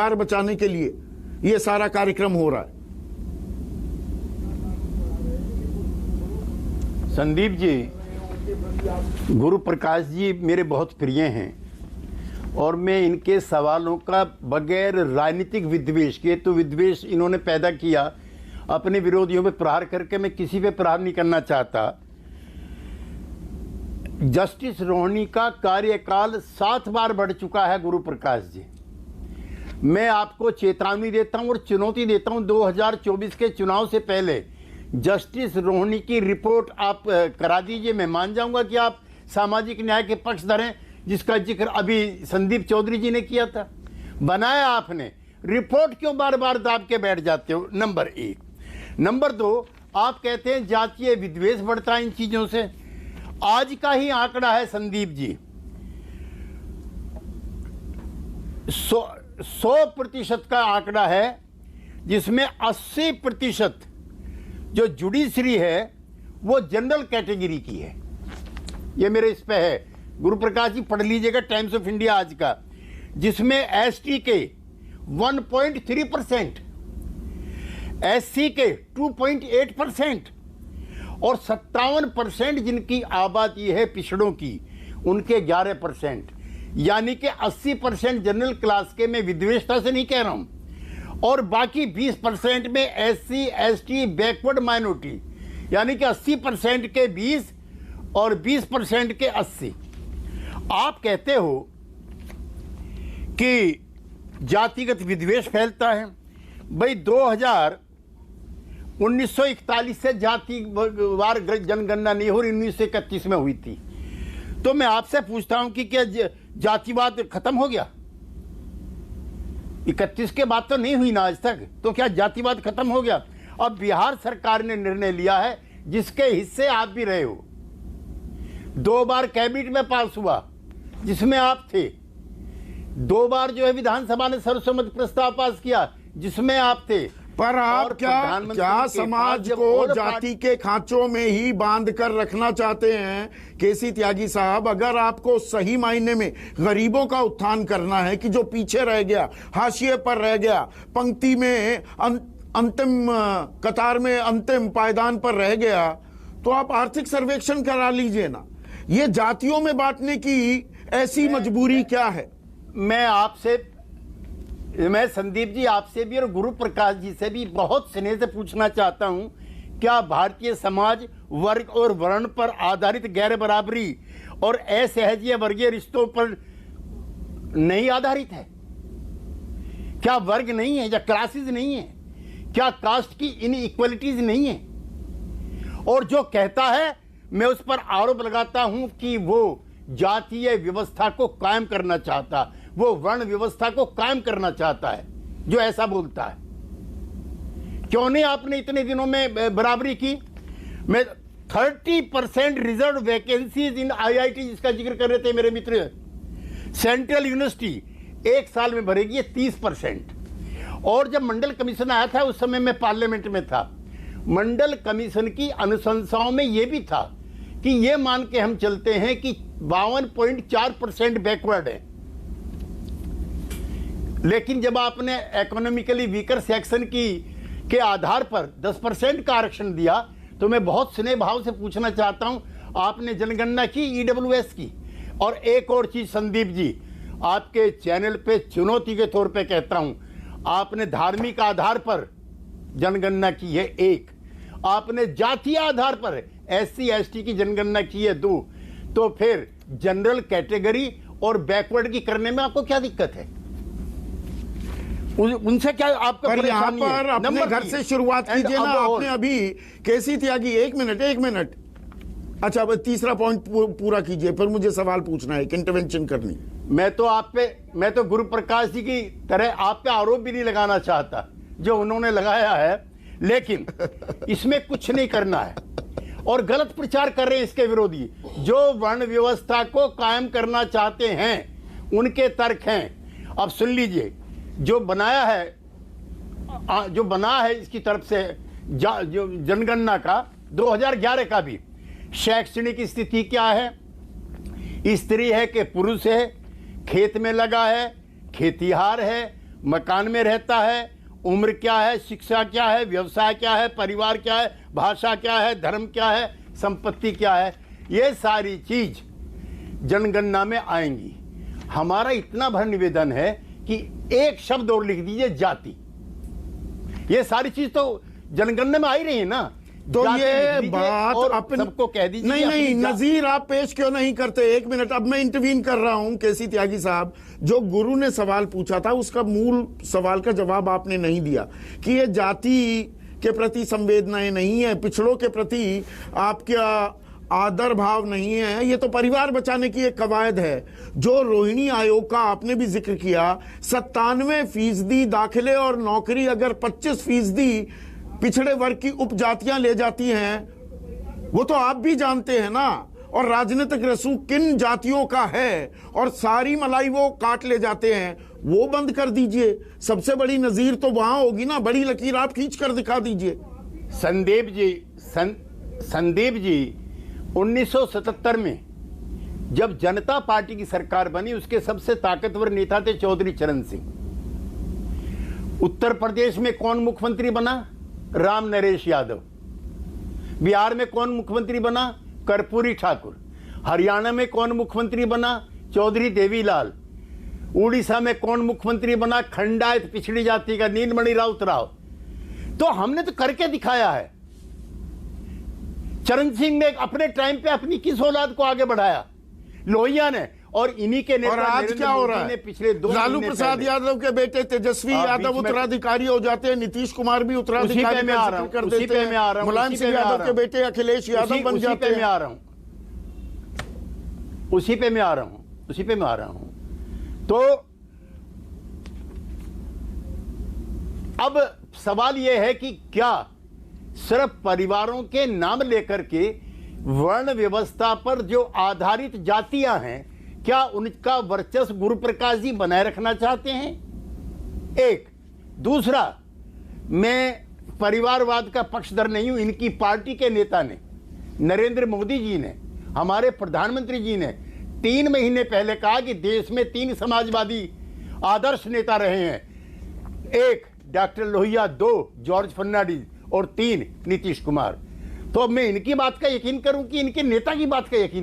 परिवार बचाने के लिए ये सारा कार्यक्रम हो रहा है। संदीप जी, गुरु प्रकाश जी मेरे बहुत प्रिय हैं और मैं इनके सवालों का बगैर राजनीतिक विद्वेष के, तो विद्वेष इन्होंने पैदा किया अपने विरोधियों पे प्रहार करके, मैं किसी पे प्रहार नहीं करना चाहता। जस्टिस रोहिणी का कार्यकाल 7 बार बढ़ चुका है गुरु प्रकाश जी। मैं आपको चेतावनी देता हूं और चुनौती देता हूं, 2024 के चुनाव से पहले जस्टिस रोहिणी की रिपोर्ट आप करा दीजिए। मैं मान जाऊंगा कि आप सामाजिक न्याय के पक्षधर हैं, जिसका जिक्र अभी संदीप चौधरी जी ने किया था। बनाया आपने, रिपोर्ट क्यों बार बार दाब के बैठ जाते हो? नंबर 1। नंबर 2, आप कहते हैं जातीय विद्वेष बढ़ता है इन चीजों से। आज का ही आंकड़ा है संदीप जी, 100% का आंकड़ा है, जिसमें 80% जो जुडिशरी है वो जनरल कैटेगरी की है। ये मेरे इस पे है, गुरु प्रकाश जी पढ़ लीजिएगा टाइम्स ऑफ इंडिया आज का, जिसमें एसटी के 1.3%, एससी के 2.8% और 57% जिनकी आबादी है पिछड़ों की, उनके 11%। यानी कि 80% जनरल क्लास के, मैं विद्वेषता से नहीं कह रहा हूं, और बाकी 20% में एससी एसटी बैकवर्ड माइनॉरिटी, यानी कि 80% के 20 और 20% के 80। आप कहते हो कि जातिगत विद्वेष फैलता है। भाई 1941 से जातिवार जनगणना नहीं हो रही, 1931 में हुई थी। तो मैं आपसे पूछता हूं कि क्या जातिवाद खत्म हो गया? 31 के बाद तो नहीं हुई ना आज तक, तो क्या जातिवाद खत्म हो गया? अब बिहार सरकार ने निर्णय लिया है, जिसके हिस्से आप भी रहे हो। 2 बार कैबिनेट में पास हुआ जिसमें आप थे, 2 बार जो है विधानसभा ने सर्वसम्मति प्रस्ताव पास किया जिसमें आप थे। पर आप क्या समाज को जाति के खांचों में ही बांध कर रखना चाहते हैं? केसी त्यागी साहब, अगर आपको सही मायने में गरीबों का उत्थान करना है, कि जो पीछे रह गया, हाशिए पर रह गया, पंक्ति में अंतिम कतार में अंतिम पायदान पर रह गया, तो आप आर्थिक सर्वेक्षण करा लीजिए ना। ये जातियों में बांटने की ऐसी मजबूरी क्या है? मैं संदीप जी आपसे भी और गुरु प्रकाश जी से भी बहुत स्नेह से पूछना चाहता हूं, क्या भारतीय समाज वर्ग और वर्ण पर आधारित गैर बराबरी और असहजीय वर्गीय रिश्तों पर नहीं आधारित है? क्या वर्ग नहीं है, या क्लासेस नहीं है? क्या कास्ट की इनइक्वालिटीज नहीं है? और जो कहता है, मैं उस पर आरोप लगाता हूं कि वो जातीय व्यवस्था को कायम करना चाहता, वो वर्ण व्यवस्था को कायम करना चाहता है, जो ऐसा बोलता है। क्यों नहीं आपने इतने दिनों में बराबरी की? मैं 30% रिजर्व वैकेंसीज इन आईआईटी, जिसका जिक्र कर रहे थे मेरे मित्र, सेंट्रल यूनिवर्सिटी 1 साल में भरेगी ये 30%। और जब मंडल कमीशन आया था, उस समय मैं पार्लियामेंट में था, मंडल कमीशन की अनुशंसाओं में यह भी था कि ये मान के हम चलते हैं कि 52.4% बैकवर्ड है। लेकिन जब आपने इकोनॉमिकली वीकर सेक्शन के आधार पर 10% का आरक्षण दिया, तो मैं बहुत स्नेह भाव से पूछना चाहता हूं, आपने जनगणना की ईडब्ल्यूएस की। और एक और चीज संदीप जी, आपके चैनल पे चुनौती के तौर पे कहता हूं, आपने धार्मिक आधार पर जनगणना की है 1, आपने जातीय आधार पर एससी एसटी की जनगणना की है 2, तो फिर जनरल कैटेगरी और बैकवर्ड की करने में आपको क्या दिक्कत है? उनसे क्या आपका पर यहाँ पर अपने घर से शुरुआत कीजिए ना। आपने अभी केसी त्यागी, एक मिनट, अच्छा अब तीसरा पॉइंट पूरा कीजिए, फिर मुझे सवाल पूछना है, एक इंटरवेंशन करनी। मैं तो गुरु प्रकाश जी की तरह आप पे आरोप भी नहीं लगाना चाहता जो उन्होंने लगाया है, लेकिन इसमें कुछ नहीं करना है और गलत प्रचार कर रहे हैं इसके विरोधी। जो वर्ण व्यवस्था को कायम करना चाहते हैं उनके तर्क हैं। अब सुन लीजिए, जो बना है इसकी तरफ से जो जनगणना का 2011 का भी, शैक्षणिक स्थिति क्या है, स्त्री है कि पुरुष है, खेत में लगा है, खेतीहार है, मकान में रहता है, उम्र क्या है, शिक्षा क्या है, व्यवसाय क्या है, परिवार क्या है, भाषा क्या है, धर्म क्या है, संपत्ति क्या है, ये सारी चीज जनगणना में आएंगी। हमारा इतना भर निवेदन है कि एक शब्द और लिख दीजिए, जाति। ये सारी चीज तो जनगणना में आ ही रही है ना, तो जाति लिख ये दीजिए बात और अपने सबको कह दीजिए। नहीं, नजीर आप पेश क्यों नहीं करते? एक मिनट, अब मैं इंटरवीन कर रहा हूं। केसी त्यागी साहब, जो गुरु ने सवाल पूछा था उसका मूल सवाल का जवाब आपने नहीं दिया कि ये जाति के प्रति संवेदनाएं नहीं है, पिछड़ों के प्रति आपका आदर भाव नहीं है, ये तो परिवार बचाने की एक कवायद है। जो रोहिणी आयोग का आपने भी जिक्र किया, 97% दाखिले और नौकरी अगर 25% पिछड़े वर्ग की उपजातियां ले जाती हैं, वो तो आप भी जानते हैं ना। और राजनीतिक रसूख किन जातियों का है और सारी मलाई वो काट ले जाते हैं, वो बंद कर दीजिए। सबसे बड़ी नजीर तो वहां होगी ना, बड़ी लकीर आप खींच कर दिखा दीजिए। संदीप जी 1977 में जब जनता पार्टी की सरकार बनी, उसके सबसे ताकतवर नेता थे चौधरी चरण सिंह। उत्तर प्रदेश में कौन मुख्यमंत्री बना? राम नरेश यादव। बिहार में कौन मुख्यमंत्री बना? कर्पूरी ठाकुर। हरियाणा में कौन मुख्यमंत्री बना? चौधरी देवीलाल। उड़ीसा में कौन मुख्यमंत्री बना? खंडायत पिछड़ी जाति का नीलमणि राउतराव। तो हमने तो करके दिखाया है। चरण सिंह ने अपने टाइम पे अपनी किस औलाद को आगे बढ़ाया? लोहिया ने। और इन्हीं के नेता और आज क्या हो रहा है? पिछले 2 लालू प्रसाद यादव के बेटे तेजस्वी यादव उत्तराधिकारी हो जाते हैं, नीतीश कुमार भी उत्तराधिकारी कर देते हैं, मुलायम सिंह यादव के बेटे अखिलेश यादव बन जाते हैं। उसी पे मैं आ रहा हूं। तो अब सवाल यह है कि क्या सिर्फ परिवारों के नाम लेकर के वर्ण व्यवस्था पर जो आधारित जातियां हैं, क्या उनका वर्चस्व गुरु प्रकाश जी बनाए रखना चाहते हैं? एक। दूसरा, मैं परिवारवाद का पक्षधर नहीं हूं। इनकी पार्टी के नेता ने, नरेंद्र मोदी जी ने, हमारे प्रधानमंत्री जी ने 3 महीने पहले कहा कि देश में 3 समाजवादी आदर्श नेता रहे हैं। 1 डॉक्टर लोहिया, 2 जॉर्ज फर्नांडिस और 3 नीतीश कुमार। तो अब मैं इनकी बात का यकीन करूं कि इनके नेता की बात का यकीन